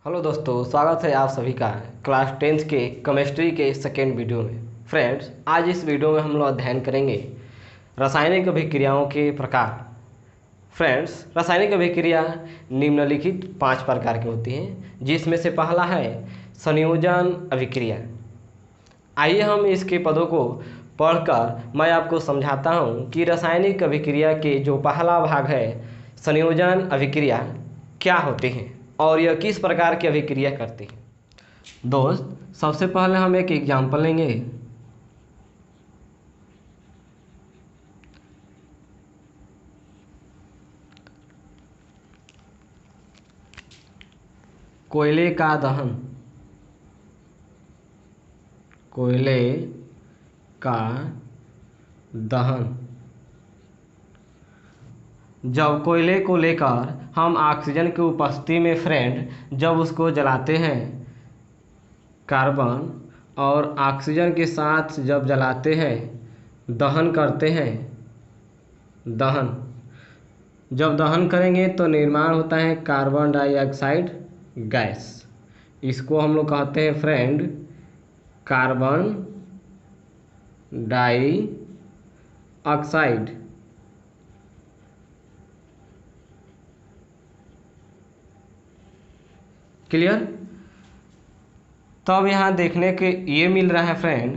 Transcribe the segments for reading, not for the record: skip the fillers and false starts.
Hello दोस्तों, स्वागत है आप सभी का क्लास 10th के केमिस्ट्री के सेकेंड वीडियो में। फ्रेंड्स, आज इस वीडियो में हम लोग अध्ययन करेंगे रासायनिक अभिक्रियाओं के प्रकार। फ्रेंड्स, रासायनिक अभिक्रिया निम्नलिखित 5 प्रकार की होती हैं, जिसमें से पहला है संयोजन अभिक्रिया। आइए हम इसके पदों को पढ़कर मैं आपको समझाता हूँ कि रासायनिक अभिक्रिया के जो पहला भाग है संयोजन अभिक्रिया क्या होती हैं और यह किस प्रकार की अभिक्रिया करती है। दोस्त, सबसे पहले हम एक एग्जाम्पल लेंगे। कोयले का दहन। कोयले का दहन। जब कोयले को लेकर हम ऑक्सीजन की उपस्थिति में फ्रेंड जब उसको जलाते हैं, कार्बन और ऑक्सीजन के साथ जब जलाते हैं, दहन करते हैं, दहन जब दहन करेंगे तो निर्माण होता है कार्बन डाइऑक्साइड गैस। इसको हम लोग कहते हैं फ्रेंड कार्बन डाइऑक्साइड। क्लियर। तब यहाँ देखने के ये मिल रहा है फ्रेंड,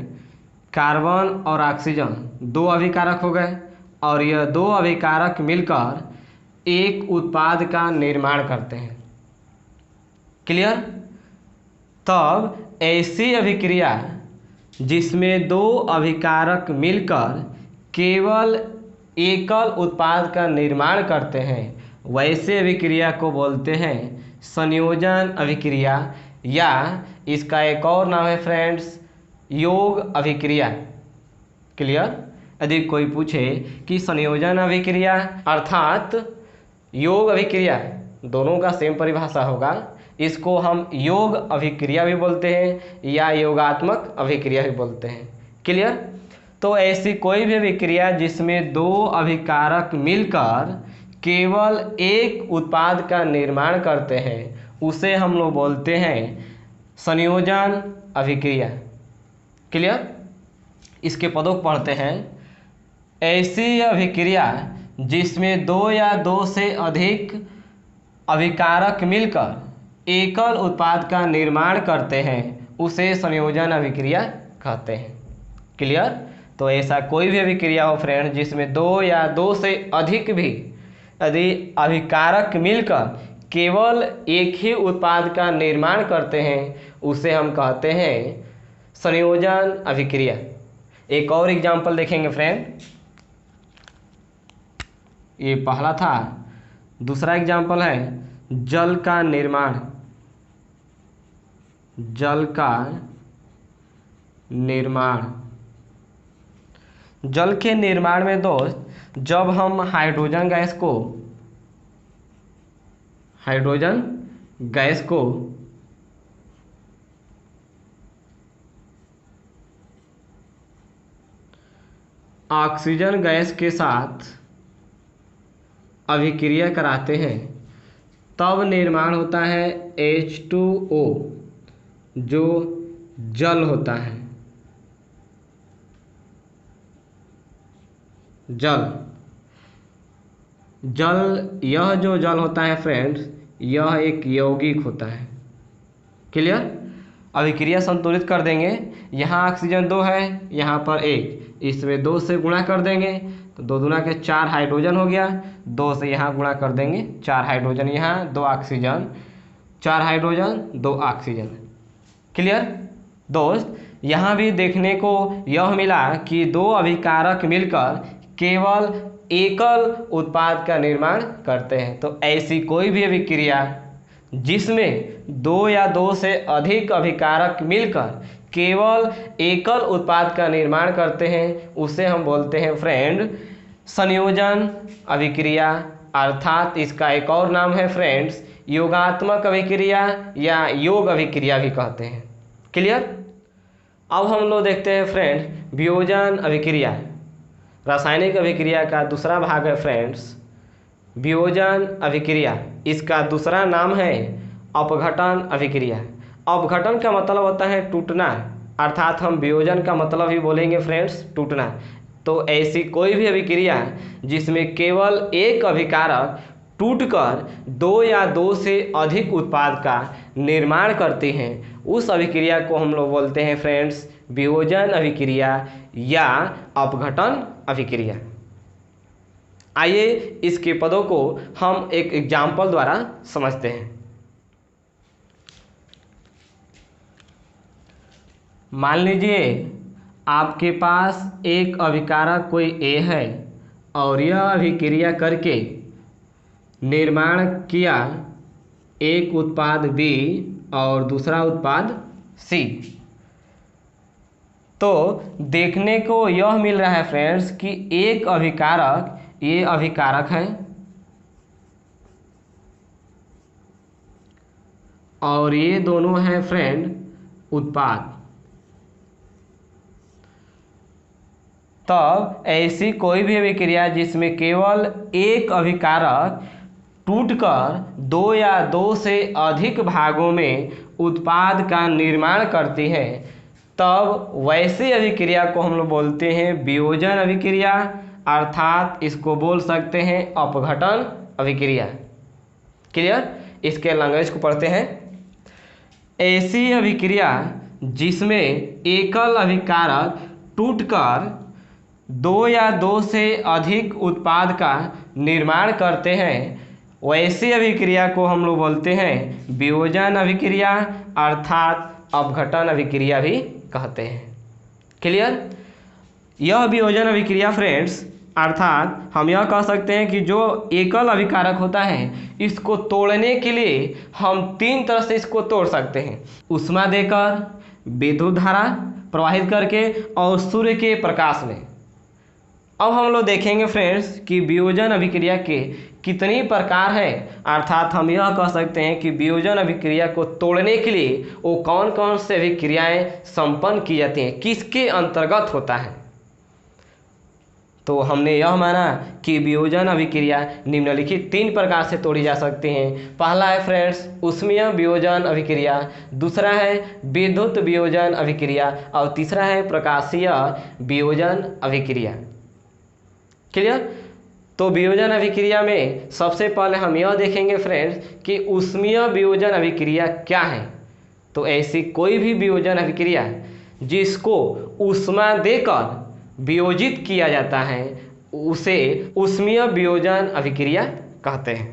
कार्बन और ऑक्सीजन दो अभिकारक हो गए और यह दो अभिकारक मिलकर एक उत्पाद का निर्माण करते हैं। क्लियर। तब ऐसी अभिक्रिया जिसमें दो अभिकारक मिलकर केवल एकल उत्पाद का निर्माण करते हैं, वैसे अभिक्रिया को बोलते हैं संयोजन अभिक्रिया, या इसका एक और नाम है फ्रेंड्स योग अभिक्रिया। क्लियर। यदि कोई पूछे कि संयोजन अभिक्रिया अर्थात योग अभिक्रिया, दोनों का सेम परिभाषा होगा। इसको हम योग अभिक्रिया भी बोलते हैं या योगात्मक अभिक्रिया भी बोलते हैं। क्लियर। तो ऐसी कोई भी अभिक्रिया जिसमें दो अभिकारक मिलकर केवल एक उत्पाद का निर्माण करते हैं, उसे हम लोग बोलते हैं संयोजन अभिक्रिया। क्लियर। इसके पदों को पढ़ते हैं। ऐसी अभिक्रिया जिसमें दो या दो से अधिक अभिकारक मिलकर एकल उत्पाद का निर्माण करते हैं, उसे संयोजन अभिक्रिया कहते हैं। क्लियर। तो ऐसा कोई भी अभिक्रिया हो फ्रेंड जिसमें दो या दो से अधिक भी यदि अभिकारक मिलकर केवल एक ही उत्पाद का निर्माण करते हैं, उसे हम कहते हैं संयोजन अभिक्रिया। एक और एग्जाम्पल देखेंगे फ्रेंड। ये पहला था। दूसरा एग्जाम्पल है जल का निर्माण। जल का निर्माण। जल के निर्माण में दोस्त, जब हम हाइड्रोजन गैस को ऑक्सीजन गैस के साथ अभिक्रिया कराते हैं, तब निर्माण होता है H2O, जो जल होता है। यह जो जल होता है फ्रेंड्स, यह एक यौगिक होता है। क्लियर। अभिक्रिया संतुलित कर देंगे। यहाँ ऑक्सीजन 2 है, यहाँ पर 1, इसमें 2 से गुणा कर देंगे तो 2 दूना के 4 हाइड्रोजन हो गया। 2 से यहाँ गुणा कर देंगे, 4 हाइड्रोजन यहाँ, 2 ऑक्सीजन, 4 हाइड्रोजन 2 ऑक्सीजन। क्लियर। दोस्त, यहाँ भी देखने को यह मिला कि दो अभिकारक मिलकर केवल एकल उत्पाद का निर्माण करते हैं। तो ऐसी कोई भी अभिक्रिया जिसमें दो या दो से अधिक अभिकारक मिलकर केवल एकल उत्पाद का निर्माण करते हैं, उसे हम बोलते हैं फ्रेंड संयोजन अभिक्रिया, अर्थात इसका एक और नाम है फ्रेंड्स योगात्मक अभिक्रिया या योग अभिक्रिया भी कहते हैं। क्लियर। अब हम लोग देखते हैं फ्रेंड्स वियोजन अभिक्रिया। रासायनिक अभिक्रिया का दूसरा भाग है फ्रेंड्स वियोजन अभिक्रिया। इसका दूसरा नाम है अपघटन अभिक्रिया। अपघटन का मतलब होता है टूटना, अर्थात हम वियोजन का मतलब ही बोलेंगे फ्रेंड्स टूटना। तो ऐसी कोई भी अभिक्रिया जिसमें केवल एक अभिकारक टूटकर दो या दो से अधिक उत्पाद का निर्माण करती हैं, उस अभिक्रिया को हम लोग बोलते हैं फ्रेंड्स वियोजन अभिक्रिया या अपघटन अभिक्रिया। आइए इसके पदों को हम एक एग्जाम्पल द्वारा समझते हैं। मान लीजिए आपके पास एक अभिकारक कोई ए है और यह अभिक्रिया करके निर्माण किया एक उत्पाद बी और दूसरा उत्पाद सी। तो देखने को यह मिल रहा है फ्रेंड्स कि एक अभिकारक, ये अभिकारक है और ये दोनों हैं फ्रेंड उत्पाद। तब ऐसी कोई भी अभिक्रिया जिसमें केवल एक अभिकारक टूटकर दो या दो से अधिक भागों में उत्पाद का निर्माण करती है, तब वैसी अभिक्रिया को हम लोग बोलते हैं वियोजन अभिक्रिया, अर्थात इसको बोल सकते हैं अपघटन अभिक्रिया। क्लियर? इसके लैंग्वेज को पढ़ते हैं। ऐसी अभिक्रिया जिसमें एकल अभिकारक टूटकर दो या दो से अधिक उत्पाद का निर्माण करते हैं, वैसी अभिक्रिया को हम लोग बोलते हैं वियोजन अभिक्रिया, अर्थात अपघटन अभिक्रिया भी कहते हैं। क्लियर? यह वियोजन अभिक्रिया फ्रेंड्स, अर्थात हम यह कह सकते हैं कि जो एकल अभिकारक होता है इसको तोड़ने के लिए हम तीन तरह से इसको तोड़ सकते हैं: ऊष्मा देकर, विद्युत धारा प्रवाहित करके और सूर्य के प्रकाश में। अब हम लोग देखेंगे फ्रेंड्स कि वियोजन अभिक्रिया के कितनी प्रकार है, अर्थात हम यह कह सकते हैं कि वियोजन अभिक्रिया को तोड़ने के लिए वो कौन कौन से अभिक्रियाएं संपन्न की जाती हैं, किसके अंतर्गत होता है। तो हमने यह माना कि वियोजन अभिक्रिया निम्नलिखित तीन प्रकार से तोड़ी जा सकती हैं। पहला है फ्रेंड्स ऊष्मीय वियोजन अभिक्रिया, दूसरा है विद्युत वियोजन अभिक्रिया और तीसरा है प्रकाशीय वियोजन अभिक्रिया। क्लियर? तो वियोजन अभिक्रिया में सबसे पहले हम यह देखेंगे फ्रेंड्स कि ऊष्मीय वियोजन अभिक्रिया क्या है। तो ऐसी कोई भी वियोजन अभिक्रिया जिसको ऊष्मा देकर वियोजित किया जाता है उसे ऊष्मीय वियोजन अभिक्रिया कहते हैं।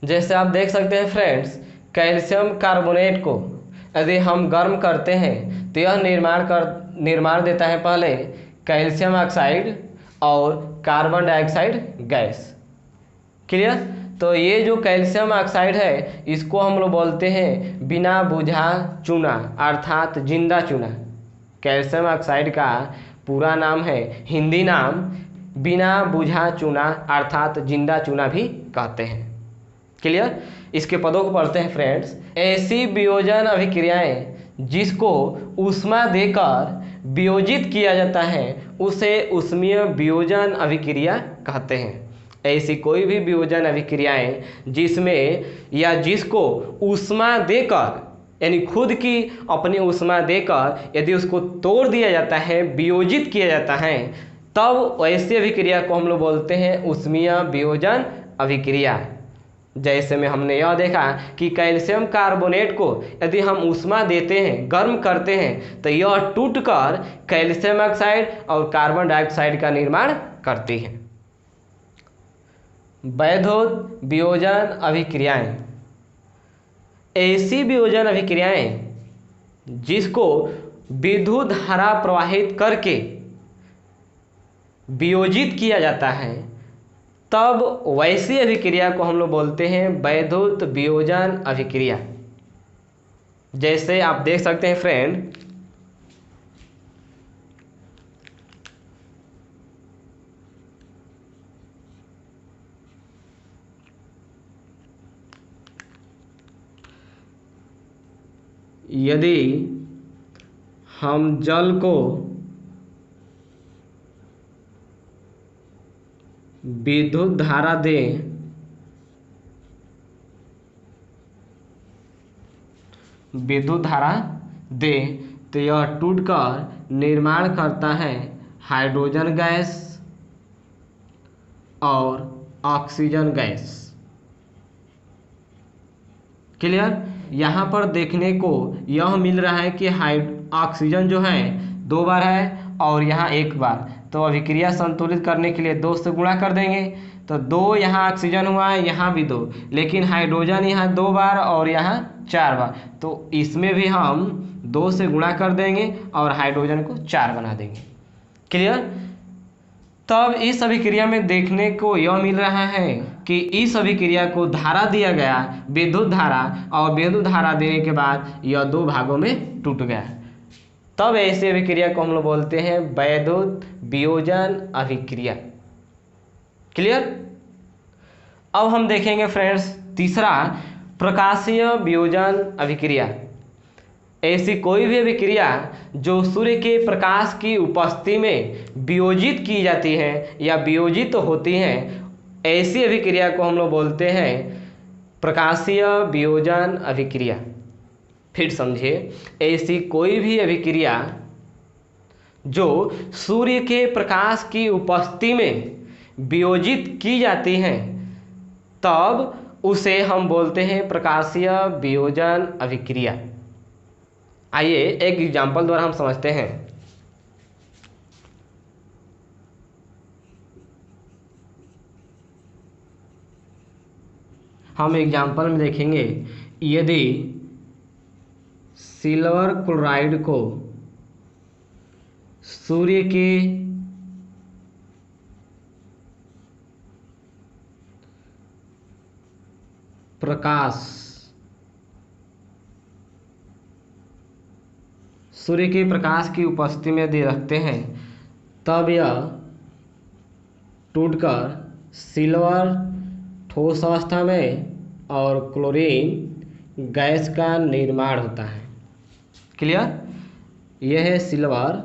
जैसे आप देख सकते हैं फ्रेंड्स, कैल्शियम कार्बोनेट को यदि हम गर्म करते हैं तो यह निर्माण देता है पहले कैल्शियम ऑक्साइड और कार्बन डाइऑक्साइड गैस। क्लियर? तो ये जो कैल्शियम ऑक्साइड है इसको हम लोग बोलते हैं बिना बुझा चूना, अर्थात जिंदा चूना। कैल्शियम ऑक्साइड का पूरा नाम है, हिंदी नाम बिना बुझा चूना अर्थात जिंदा चूना भी कहते हैं। क्लियर? इसके पदों को पढ़ते हैं फ्रेंड्स। ऐसी वियोजन अभिक्रियाएं जिसको ऊष्मा देकर वियोजित किया जाता है उसे ऊष्मीय वियोजन अभिक्रिया कहते हैं। ऐसी कोई भी वियोजन अभिक्रियाएं जिसमें या जिसको ऊष्मा देकर यानी खुद की अपनी ऊष्मा देकर यदि उसको तोड़ दिया जाता है, वियोजित किया जाता है, तब ऐसी अभिक्रिया को हम लोग बोलते हैं ऊष्मीय वियोजन अभिक्रिया। जैसे में हमने यह देखा कि कैल्शियम कार्बोनेट को यदि हम ऊष्मा देते हैं, गर्म करते हैं, तो यह टूटकर कैल्शियम ऑक्साइड और कार्बन डाइऑक्साइड का निर्माण करती है। वैद्युत वियोजन अभिक्रियाएं, ऐसी वियोजन अभिक्रियाएं जिसको विद्युत धारा प्रवाहित करके वियोजित किया जाता है, तब वैसी अभिक्रिया को हम लोग बोलते हैं वैद्युत वियोजन अभिक्रिया। जैसे आप देख सकते हैं फ्रेंड, यदि हम जल को विद्युत धारा दें विद्युत धारा दे तो यह टूटकर निर्माण करता है हाइड्रोजन गैस और ऑक्सीजन गैस। क्लियर। यहाँ पर देखने को यह मिल रहा है कि ऑक्सीजन जो है 2 बार है और यहाँ 1 बार, तो अभिक्रिया संतुलित करने के लिए 2 से गुणा कर देंगे तो 2 यहाँ ऑक्सीजन हुआ है, यहाँ भी 2, लेकिन हाइड्रोजन यहाँ 2 बार और यहाँ 4 बार, तो इसमें भी हम 2 से गुणा कर देंगे और हाइड्रोजन को 4 बना देंगे। क्लियर। तब इस अभिक्रिया में देखने को यह मिल रहा है कि इस अभिक्रिया को धारा दिया गया, विद्युत धारा, और विद्युत धारा देने के बाद यह 2 भागों में टूट गया। तब ऐसे अभिक्रिया को हम लोग बोलते हैं वैद्युत वियोजन अभिक्रिया। क्लियर। अब हम देखेंगे फ्रेंड्स तीसरा, प्रकाशीय वियोजन अभिक्रिया। ऐसी कोई भी अभिक्रिया जो सूर्य के प्रकाश की उपस्थिति में वियोजित की जाती है या वियोजित होती हैं, ऐसी अभिक्रिया को हम लोग बोलते हैं प्रकाशीय वियोजन अभिक्रिया। फिर समझिए, ऐसी कोई भी अभिक्रिया जो सूर्य के प्रकाश की उपस्थिति में वियोजित की जाती है, तब उसे हम बोलते हैं प्रकाशीय वियोजन अभिक्रिया। आइए एक एग्जाम्पल द्वारा हम समझते हैं। हम एग्जाम्पल में देखेंगे, यदि सिल्वर क्लोराइड को सूर्य के प्रकाश की उपस्थिति में यदि रखते हैं, तब यह टूटकर सिल्वर ठोस अवस्था में और क्लोरीन गैस का निर्माण होता है। क्लियर। यह है सिल्वर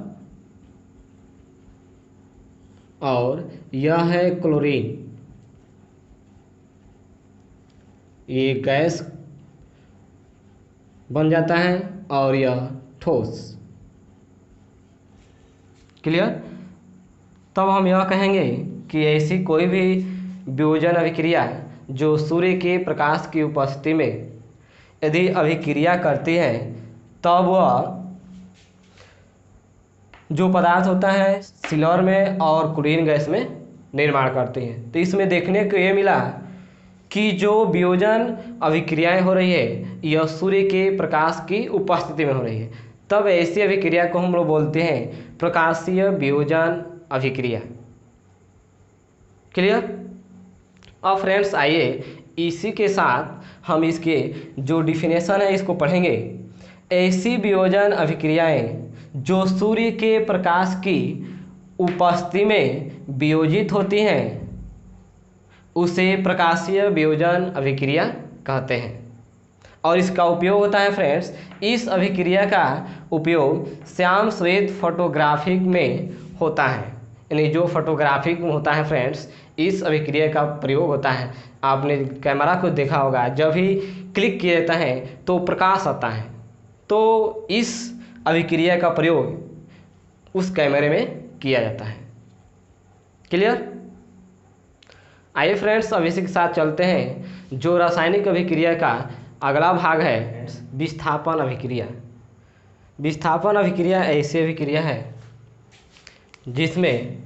और यह है क्लोरीन, ये गैस बन जाता है और यह ठोस। क्लियर। तब हम यह कहेंगे कि ऐसी कोई भी वियोजन अभिक्रिया जो सूर्य के प्रकाश की उपस्थिति में यदि अभिक्रिया करती है, तब वह जो पदार्थ होता है सिल्वर में और क्लोरीन गैस में निर्माण करती है। तो इसमें देखने को ये मिला कि जो वियोजन अभिक्रियाएं हो रही है यह सूर्य के प्रकाश की उपस्थिति में हो रही है, तब ऐसी अभिक्रिया को हम लोग बोलते हैं प्रकाशीय वियोजन अभिक्रिया। क्लियर। अब फ्रेंड्स आइए इसी के साथ हम इसके जो डिफिनेशन है इसको पढ़ेंगे। ऐसी वियोजन अभिक्रियाएं जो सूर्य के प्रकाश की उपस्थिति में वियोजित होती हैं उसे प्रकाशीय वियोजन अभिक्रिया कहते हैं। और इसका उपयोग होता है फ्रेंड्स, इस अभिक्रिया का उपयोग श्याम श्वेत फोटोग्राफिक में होता है। यानी जो फोटोग्राफिक में होता है फ्रेंड्स, इस अभिक्रिया का प्रयोग होता है। आपने कैमरा को देखा होगा, जब भी क्लिक किया जाता है तो प्रकाश आता है, तो इस अभिक्रिया का प्रयोग उस कैमरे में किया जाता है। क्लियर। आइए फ्रेंड्स अब इसी के साथ चलते हैं जो रासायनिक अभिक्रिया का अगला भाग है, विस्थापन अभिक्रिया। विस्थापन अभिक्रिया ऐसी अभिक्रिया है जिसमें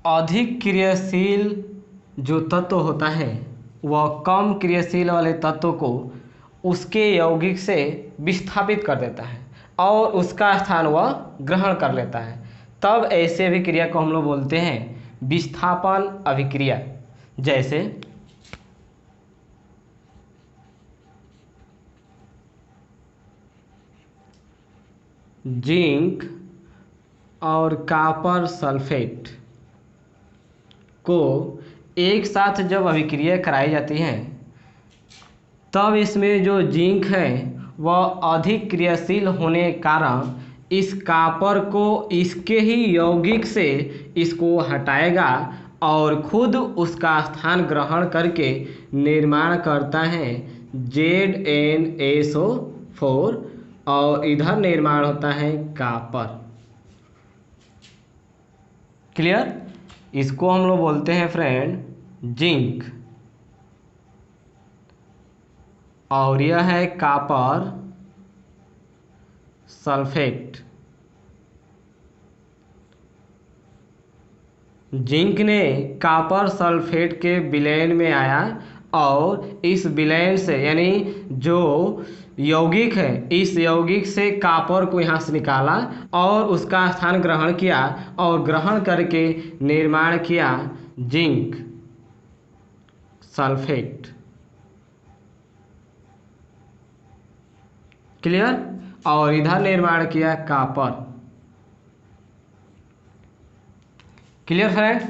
अधिक क्रियाशील जो तत्व होता है वह कम क्रियाशील वाले तत्व को उसके यौगिक से विस्थापित कर देता है और उसका स्थान वह ग्रहण कर लेता है। तब ऐसे अभिक्रिया को हम लोग बोलते हैं विस्थापन अभिक्रिया। जैसे जिंक और कॉपर सल्फेट को एक साथ जब अभिक्रिया कराई जाती है, तब इसमें जो जिंक है वह अधिक क्रियाशील होने के कारण इस कॉपर को इसके ही यौगिक से इसको हटाएगा और खुद उसका स्थान ग्रहण करके निर्माण करता है ZnSO4 और इधर निर्माण होता है कॉपर। क्लियर? इसको हम लोग बोलते हैं फ्रेंड जिंक, और यह है कॉपर सल्फेट। जिंक ने कॉपर सल्फेट के विलयन में आया और इस विलयन से यानी जो यौगिक है इस यौगिक से कॉपर को यहाँ से निकाला और उसका स्थान ग्रहण किया और ग्रहण करके निर्माण किया जिंक सल्फेट। क्लियर? और इधर निर्माण किया कॉपर। Clear friend?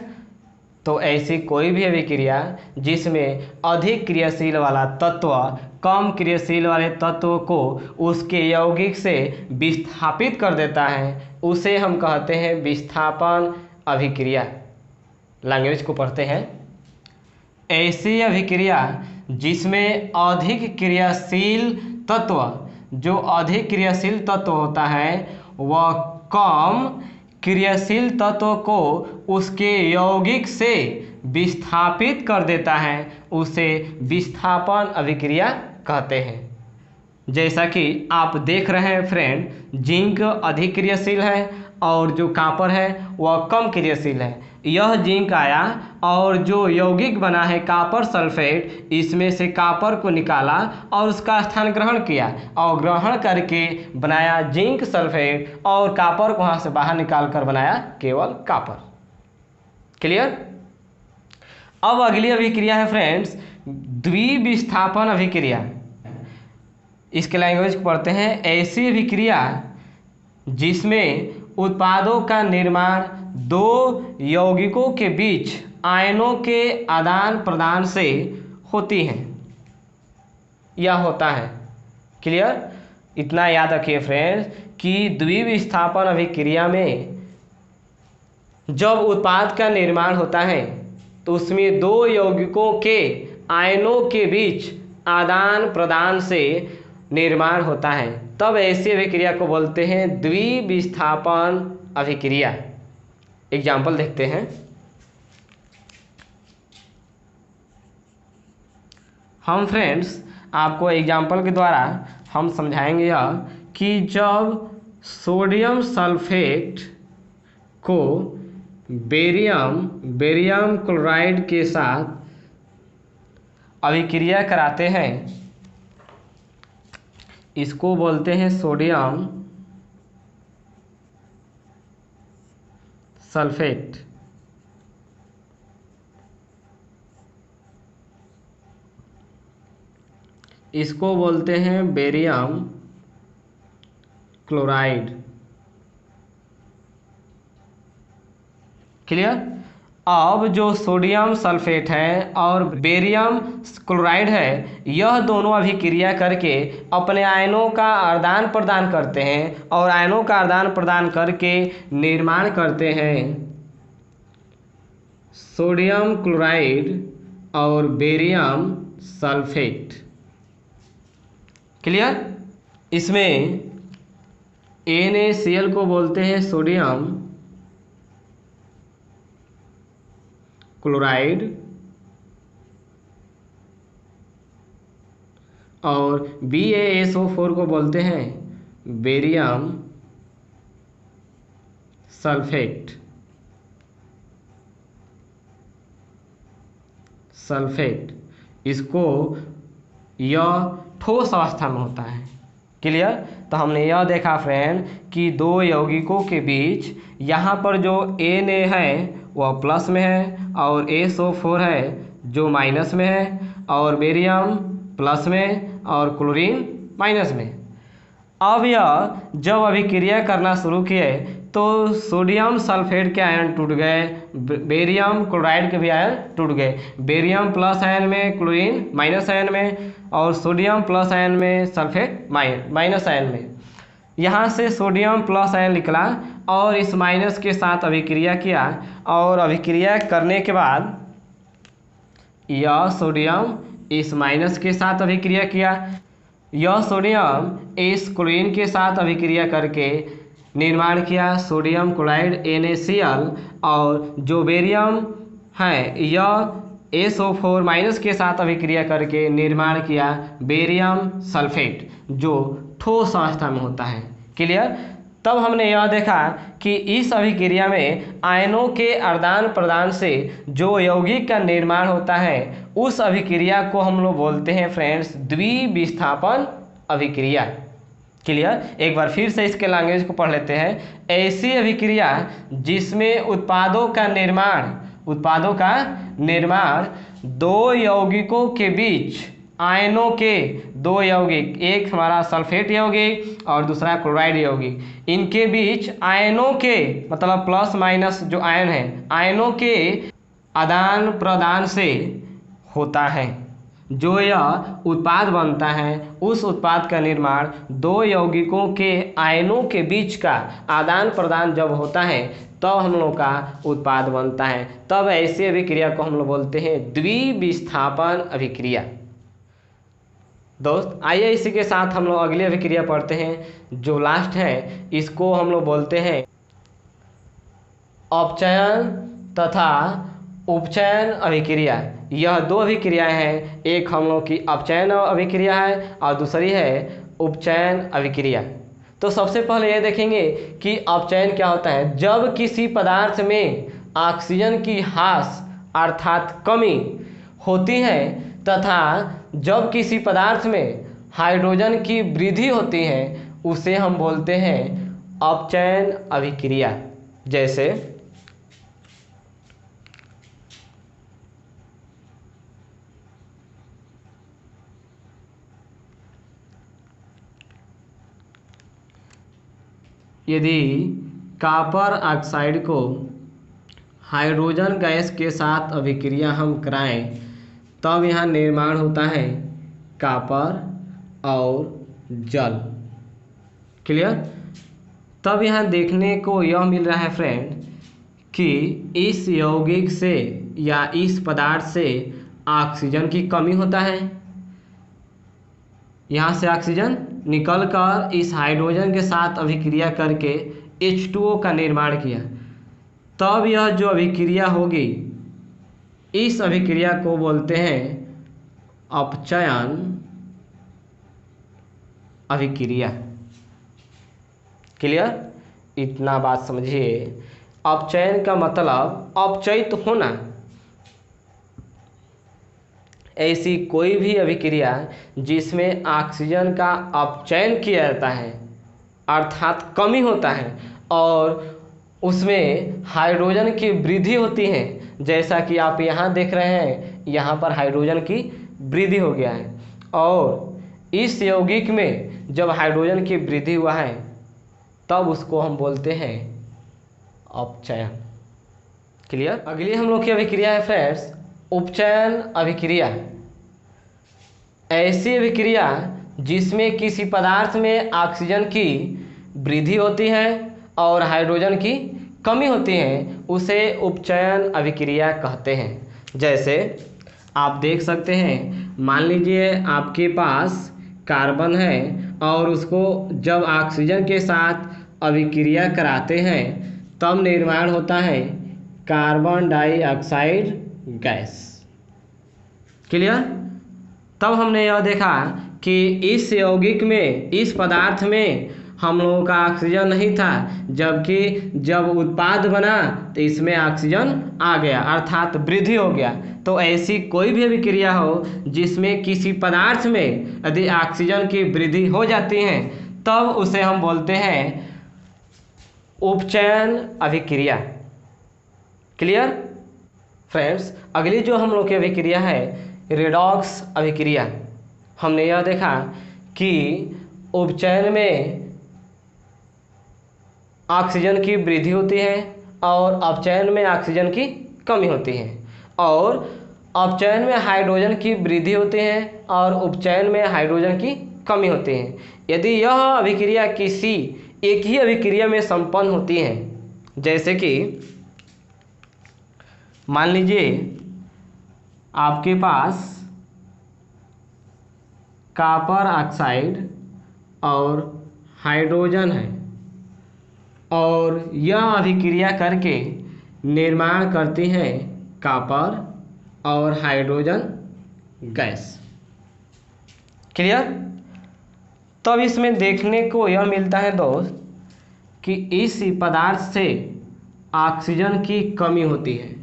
तो ऐसी कोई भी अभिक्रिया जिसमें अधिक क्रियाशील वाला तत्व कम क्रियाशील वाले तत्व को उसके यौगिक से विस्थापित कर देता है उसे हम कहते हैं विस्थापन अभिक्रिया। लैंग्वेज को पढ़ते हैं। ऐसी अभिक्रिया जिसमें अधिक क्रियाशील तत्व, जो अधिक क्रियाशील तत्व होता है वह कम क्रियाशील तत्व को उसके यौगिक से विस्थापित कर देता है उसे विस्थापन अभिक्रिया कहते हैं। जैसा कि आप देख रहे हैं फ्रेंड, जिंक अधिक क्रियाशील है और जो कॉपर है वह कम क्रियाशील है। यह जिंक आया और जो यौगिक बना है कॉपर सल्फेट, इसमें से कॉपर को निकाला और उसका स्थान ग्रहण किया और ग्रहण करके बनाया जिंक सल्फेट और कॉपर को वहाँ से बाहर निकाल कर बनाया केवल कॉपर। क्लियर? अब अगली अभिक्रिया है फ्रेंड्स द्विविस्थापन अभिक्रिया। इसके लैंग्वेज को पढ़ते हैं। ऐसी अभिक्रिया जिसमें उत्पादों का निर्माण दो यौगिकों के बीच आयनों के आदान प्रदान से होती है या होता है। क्लियर? इतना याद रखिए फ्रेंड्स कि द्विविस्थापन अभिक्रिया में जब उत्पाद का निर्माण होता है तो उसमें दो यौगिकों के आयनों के बीच आदान प्रदान से निर्माण होता है, तब ऐसी अभिक्रिया को बोलते हैं द्विविस्थापन अभिक्रिया। एग्जाम्पल देखते हैं। हम फ्रेंड्स आपको एग्जाम्पल के द्वारा हम समझाएंगे यह कि जब सोडियम सल्फेट को बेरियम क्लोराइड के साथ अभिक्रिया कराते हैं, इसको बोलते हैं सोडियम सल्फेट। इसको बोलते हैं बेरियम क्लोराइड। क्लियर? अब जो सोडियम सल्फेट है और बेरियम क्लोराइड है, यह दोनों अभिक्रिया करके अपने आयनों का आदान प्रदान करते हैं और आयनों का आदान प्रदान करके निर्माण करते हैं सोडियम क्लोराइड और बेरियम सल्फेट। क्लियर? इसमें NaCl को बोलते हैं सोडियम क्लोराइड और BaSO4 को बोलते हैं बेरियम सल्फेट। इसको यह ठोस अवस्था में होता है। क्लियर? तो हमने यह देखा फ्रेंड कि दो यौगिकों के बीच यहाँ पर जो Na है वह प्लस में है और SO4 है जो माइनस में है और बेरियम प्लस में और क्लोरीन माइनस में। अब यह जब अभिक्रिया करना शुरू किए तो सोडियम सल्फेट के आयन टूट गए, बेरियम क्लोराइड के भी आयन टूट गए। बेरियम प्लस आयन में, क्लोरीन माइनस आयन में और सोडियम प्लस आयन में, सल्फेट माइनस आयन में। यहाँ से सोडियम प्लस आयन निकला और इस माइनस के साथ अभिक्रिया किया और अभिक्रिया करने के बाद यह सोडियम इस माइनस के साथ अभिक्रिया किया। यह सोडियम इस क्लोरीन के साथ अभिक्रिया करके निर्माण किया सोडियम क्लोराइड NaCl, और जो बेरियम है यह SO4 माइनस के साथ अभिक्रिया करके निर्माण किया बेरियम सल्फेट, जो ठोस अवस्था में होता है। क्लियर। तब हमने यह देखा कि इस अभिक्रिया में आयनों के आदान प्रदान से जो यौगिक का निर्माण होता है उस अभिक्रिया को हम लोग बोलते हैं फ्रेंड्स द्विविस्थापन अभिक्रिया। क्लियर। एक बार फिर से इसके लैंग्वेज को पढ़ लेते हैं। ऐसी अभिक्रिया जिसमें उत्पादों का निर्माण दो यौगिकों के बीच आयनों के दो यौगिक, एक हमारा सल्फेट यौगिक और दूसरा क्लोराइड यौगिक, इनके बीच आयनों के मतलब प्लस माइनस जो आयन है आयनों के आदान प्रदान से होता है। जो यह उत्पाद बनता है उस उत्पाद का निर्माण दो यौगिकों के आयनों के बीच का आदान प्रदान जब होता है तब हम लोग का उत्पाद बनता है। तब ऐसी अभिक्रिया को हम लोग बोलते हैं द्विविस्थापन अभिक्रिया। दोस्त आइए इसी के साथ हम लोग अगली अभिक्रिया पढ़ते हैं जो लास्ट है। इसको हम लोग बोलते हैं अपचयन तथा उपचयन अभिक्रिया। यह दो अभिक्रियाएं हैं, एक हम लोग की अपचयन अभिक्रिया है और दूसरी है उपचयन अभिक्रिया। तो सबसे पहले ये देखेंगे कि अपचयन क्या होता है। जब किसी पदार्थ में ऑक्सीजन की ह्रास अर्थात कमी होती है तथा जब किसी पदार्थ में हाइड्रोजन की वृद्धि होती है उसे हम बोलते हैं अपचयन अभिक्रिया। जैसे यदि कॉपर ऑक्साइड को हाइड्रोजन गैस के साथ अभिक्रिया हम कराएं तब यहाँ निर्माण होता है कॉपर और जल। क्लियर। तब यहाँ देखने को यह मिल रहा है फ्रेंड कि इस यौगिक से या इस पदार्थ से ऑक्सीजन की कमी होता है। यहाँ से ऑक्सीजन निकलकर इस हाइड्रोजन के साथ अभिक्रिया करके H2O का निर्माण किया। तब यह जो अभिक्रिया होगी इस अभिक्रिया को बोलते हैं अपचयन अभिक्रिया। क्लियर। इतना बात समझिए। अपचयन का मतलब अपचयित होना। ऐसी कोई भी अभिक्रिया जिसमें ऑक्सीजन का अपचयन किया जाता है अर्थात कमी होता है और उसमें हाइड्रोजन की वृद्धि होती है, जैसा कि आप यहाँ देख रहे हैं, यहाँ पर हाइड्रोजन की वृद्धि हो गया है और इस यौगिक में जब हाइड्रोजन की वृद्धि हुआ है तब उसको हम बोलते हैं अपचयन। क्लियर। अगली हम लोग की अभिक्रिया है फ्रेंड्स उपचयन अभिक्रिया। ऐसी अभिक्रिया जिसमें किसी पदार्थ में ऑक्सीजन की वृद्धि होती है और हाइड्रोजन की कमी होती है उसे उपचयन अभिक्रिया कहते हैं। जैसे आप देख सकते हैं, मान लीजिए आपके पास कार्बन है और उसको जब ऑक्सीजन के साथ अभिक्रिया कराते हैं तब निर्माण होता है कार्बन डाइऑक्साइड गैस। क्लियर। तब हमने यह देखा कि इस यौगिक में इस पदार्थ में हम लोगों का ऑक्सीजन नहीं था, जबकि जब उत्पाद बना तो इसमें ऑक्सीजन आ गया अर्थात वृद्धि हो गया। तो ऐसी कोई भी अभिक्रिया हो जिसमें किसी पदार्थ में यदि ऑक्सीजन की वृद्धि हो जाती है तब उसे हम बोलते हैं उपचयन अभिक्रिया। Clear friends. अगली जो हम लोग की अभिक्रिया है रेडॉक्स अभिक्रिया। हमने यह देखा कि उपचयन में ऑक्सीजन की वृद्धि होती है और अपचयन में ऑक्सीजन की कमी होती है, और अपचयन में हाइड्रोजन की वृद्धि होती है और उपचयन में हाइड्रोजन की कमी होती है। यदि यह अभिक्रिया किसी एक ही अभिक्रिया में संपन्न होती है, जैसे कि मान लीजिए आपके पास कॉपर ऑक्साइड और हाइड्रोजन है और यह अभिक्रिया करके निर्माण करती हैं कॉपर और हाइड्रोजन गैस। क्लियर। तब इसमें देखने को यह मिलता है दोस्त कि इस पदार्थ से ऑक्सीजन की कमी होती है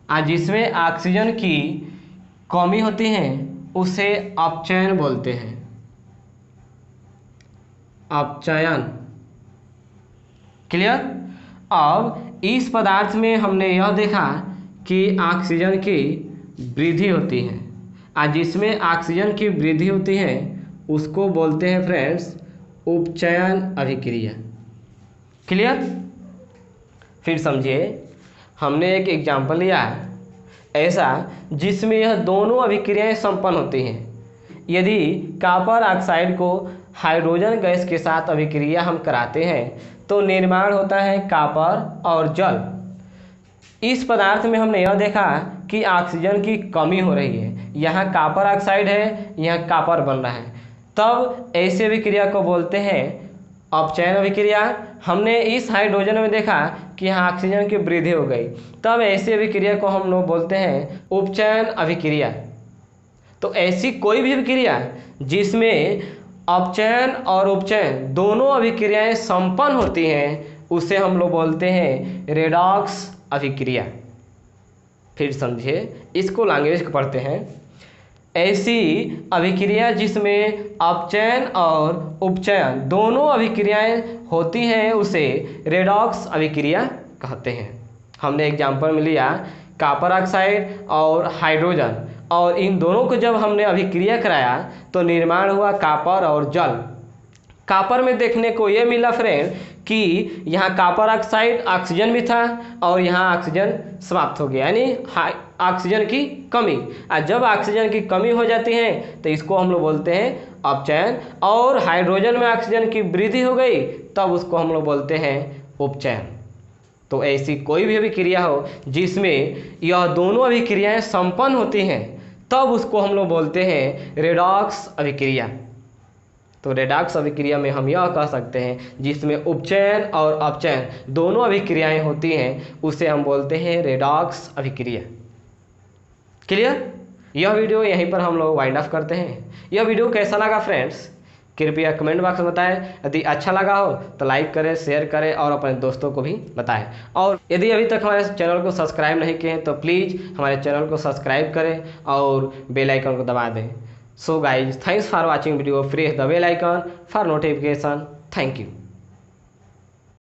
और जिसमें ऑक्सीजन की कमी होती है उसे अपचयन बोलते हैं। अपचयन। क्लियर। अब इस पदार्थ में हमने यह देखा कि ऑक्सीजन की वृद्धि होती है और जिसमें ऑक्सीजन की वृद्धि होती है उसको बोलते हैं फ्रेंड्स उपचयन अभिक्रिया। क्लियर। फिर समझिए, हमने एक एग्जाम्पल लिया ऐसा जिसमें यह दोनों अभिक्रियाएं संपन्न होती हैं। यदि कॉपर ऑक्साइड को हाइड्रोजन गैस के साथ अभिक्रिया हम कराते हैं तो निर्माण होता है कॉपर और जल। इस पदार्थ में हमने यह देखा कि ऑक्सीजन की कमी हो रही है, यहाँ कॉपर ऑक्साइड है, यहाँ कॉपर बन रहा है। तब ऐसे अभिक्रिया को बोलते हैं अपचयन अभिक्रिया। हमने इस हाइड्रोजन में देखा कि यहाँ ऑक्सीजन की वृद्धि हो गई, तब ऐसी अभिक्रिया को हम लोग बोलते हैं उपचयन अभिक्रिया। तो ऐसी कोई भी अभिक्रिया जिसमें अपचयन और उपचयन दोनों अभिक्रियाएं संपन्न होती हैं उसे हम लोग बोलते हैं रेडॉक्स अभिक्रिया। फिर समझिए, इसको लैंग्वेज को पढ़ते हैं। ऐसी अभिक्रिया जिसमें अपचयन और उपचयन दोनों अभिक्रियाएं होती हैं उसे रेडॉक्स अभिक्रिया कहते हैं। हमने एग्जाम्पल में लिया कॉपर ऑक्साइड और हाइड्रोजन, और इन दोनों को जब हमने अभिक्रिया कराया तो निर्माण हुआ कॉपर और जल। कॉपर में देखने को ये मिला फ्रेंड कि यहाँ कॉपर ऑक्साइड ऑक्सीजन भी था और यहाँ ऑक्सीजन समाप्त हो गया, यानी ऑक्सीजन की कमी। और जब ऑक्सीजन की कमी हो जाती है तो इसको हम लोग बोलते हैं अपचयन, और हाइड्रोजन में ऑक्सीजन की वृद्धि हो गई तब उसको हम लोग बोलते हैं उपचयन। तो ऐसी कोई भी अभिक्रिया हो जिसमें यह दोनों अभिक्रियाएं संपन्न होती हैं तब उसको हम लोग बोलते हैं रेडॉक्स अभिक्रिया। तो रेडॉक्स अभिक्रिया में हम यह कह सकते हैं जिसमें उपचयन और अपचयन दोनों अभिक्रियाएं होती हैं उसे हम बोलते हैं रेडॉक्स अभिक्रिया। क्लियर। यह वीडियो यहीं पर हम लोग वाइंड अप करते हैं। यह वीडियो कैसा लगा फ्रेंड्स कृपया कमेंट बॉक्स में बताएं। यदि अच्छा लगा हो तो लाइक करें, शेयर करें और अपने दोस्तों को भी बताएं। और यदि अभी तक हमारे चैनल को सब्सक्राइब नहीं किए हैं तो प्लीज़ हमारे चैनल को सब्सक्राइब करें और बेल आइकन को दबा दें। So guys, thanks for watching video. Press the bell icon for notification. Thank you.